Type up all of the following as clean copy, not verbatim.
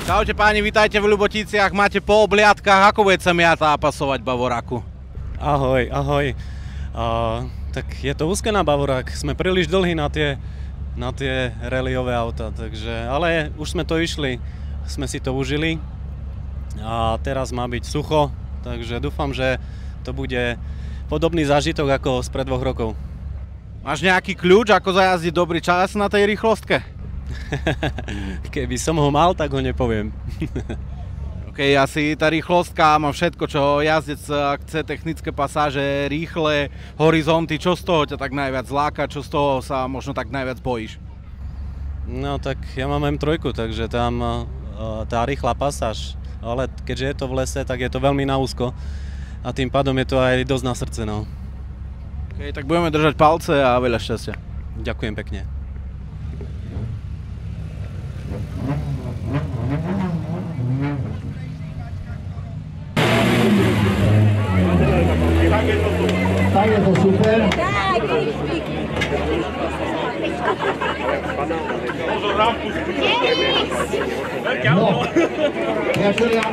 Čaute páni, vítajte v Ľuboticiach, máte po obliadkách, ako bude sa miata pasovať Bavoraku? Ahoj, ahoj. Tak je to úzke na Bavorák, sme príliš dlhí na tie rallyové auta, takže, ale už sme to išli, sme si to užili a teraz má byť sucho, takže dúfam, že to bude podobný zážitok ako spred 2 rokov. Máš nejaký kľúč, ako zajazdiť dobrý čas na tej rýchlostke? Keby som ho mal, tak ho nepoviem. OK, asi tá rýchlostka má všetko, čo jazdec chce, technické pasáže, rýchle horizonty, čo z toho ťa tak najviac láka, čo z toho sa možno tak najviac bojíš? No tak ja mám M3, takže tam tá rýchla pasáž, ale keďže je to v lese, tak je to veľmi na úzko a tým pádom je to aj dosť na srdce, no. OK, tak budeme držať palce a veľa šťastia. Ďakujem pekne. Tak je to super. No, priatelia,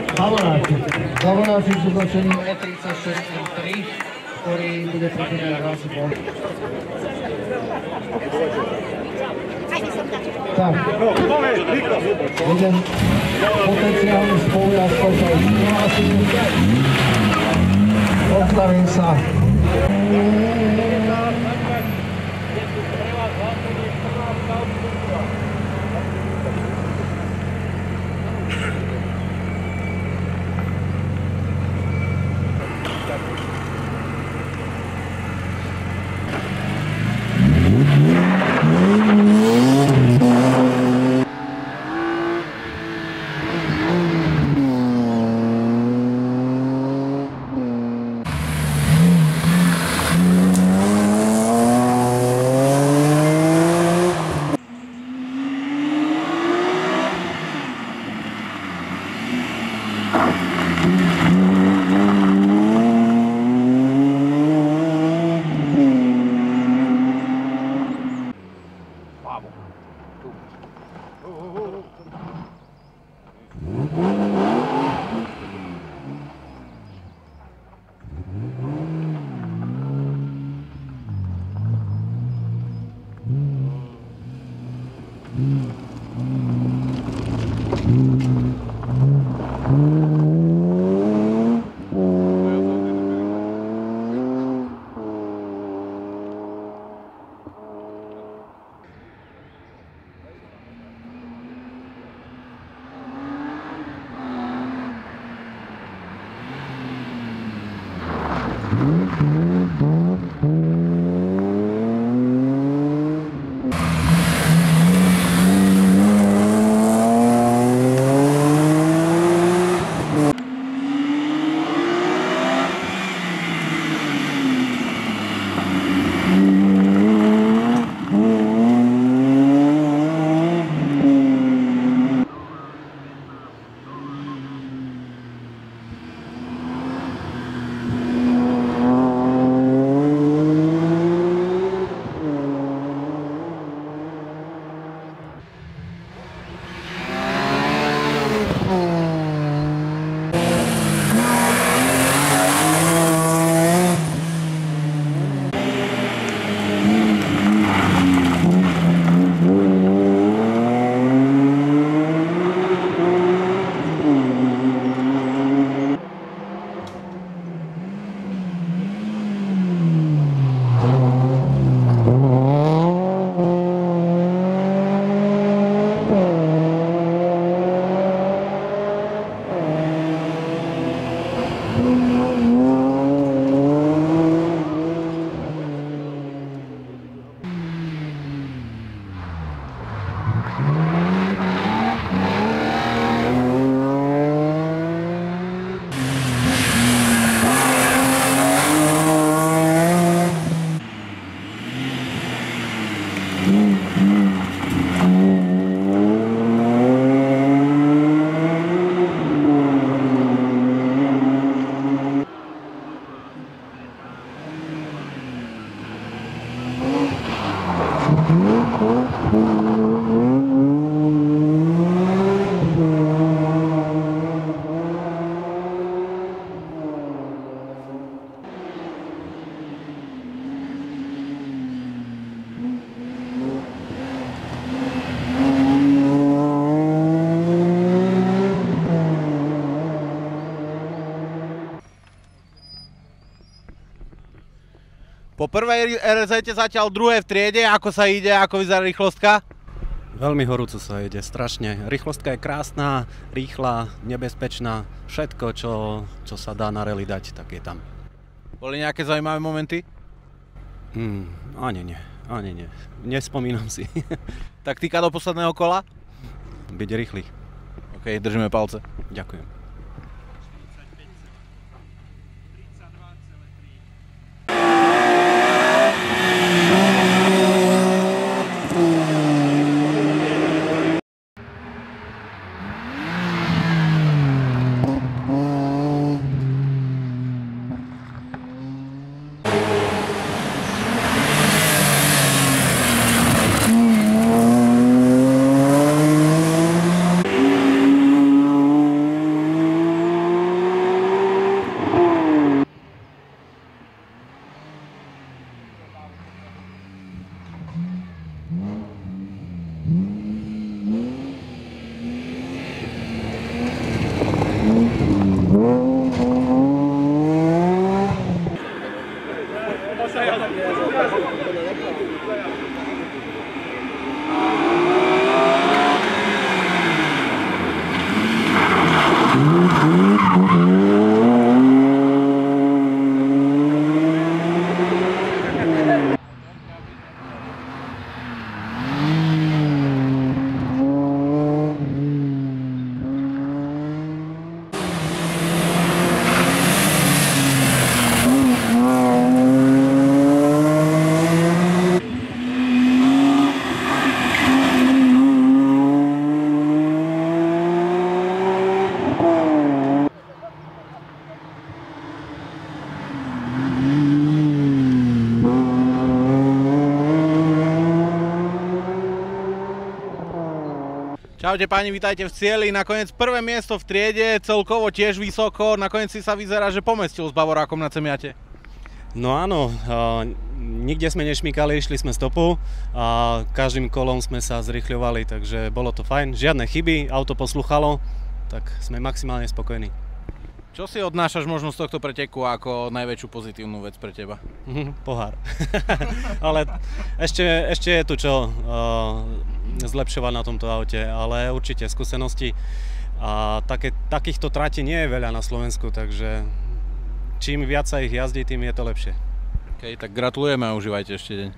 Bavoráci sú zločením E36M3, ktorý bude prekonať v rámci boli. Tak, jeden potenciálny spolujazdcov sa už prihlásil. Postavím sa. Po prvej RZ zatiaľ druhé v triede, ako sa ide, ako vyzerá rýchlostka? Veľmi horúco sa ide, strašne. Rýchlostka je krásna, rýchla, nebezpečná. Všetko, čo sa dá na rally dať, tak je tam. Boli nejaké zaujímavé momenty? Ani nie. Nespomínam si. Taktika do posledného kola? Byť rýchly. OK, držíme palce. Ďakujem. Čaute páni, vítajte v cieli. Nakoniec prvé miesto v triede, celkovo tiež vysoko. Nakoniec si sa vyzerá, že pomestil s Bavorákom na Cemiate. No áno, nikde sme nešmykali, išli sme stopu a každým kolom sme sa zrýchľovali, takže bolo to fajn. Žiadne chyby, auto posluchalo, tak sme maximálne spokojní. Čo si odnášaš možno z tohto preteku ako najväčšiu pozitívnu vec pre teba? Pohár. Ale ešte je tu čo zlepšovať na tomto aute, ale určite skúsenosti. A takýchto tratí nie je veľa na Slovensku, takže čím viac sa ich jazdí, tým je to lepšie. OK, tak gratulujeme a užívajte ešte deň.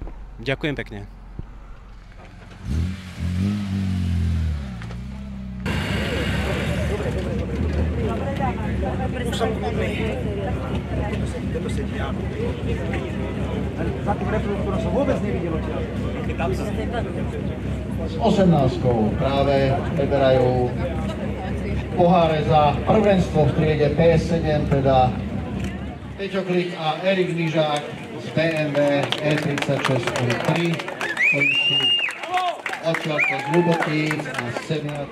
Ďakujem pekne. S 18-kou práve preberajú poháre za prvenstvo v triede PS7, teda Peťo Klik a Erik Nižák z BMW E36 3, ktorí sú odtiaľto z Ľubotíc a z Semiat.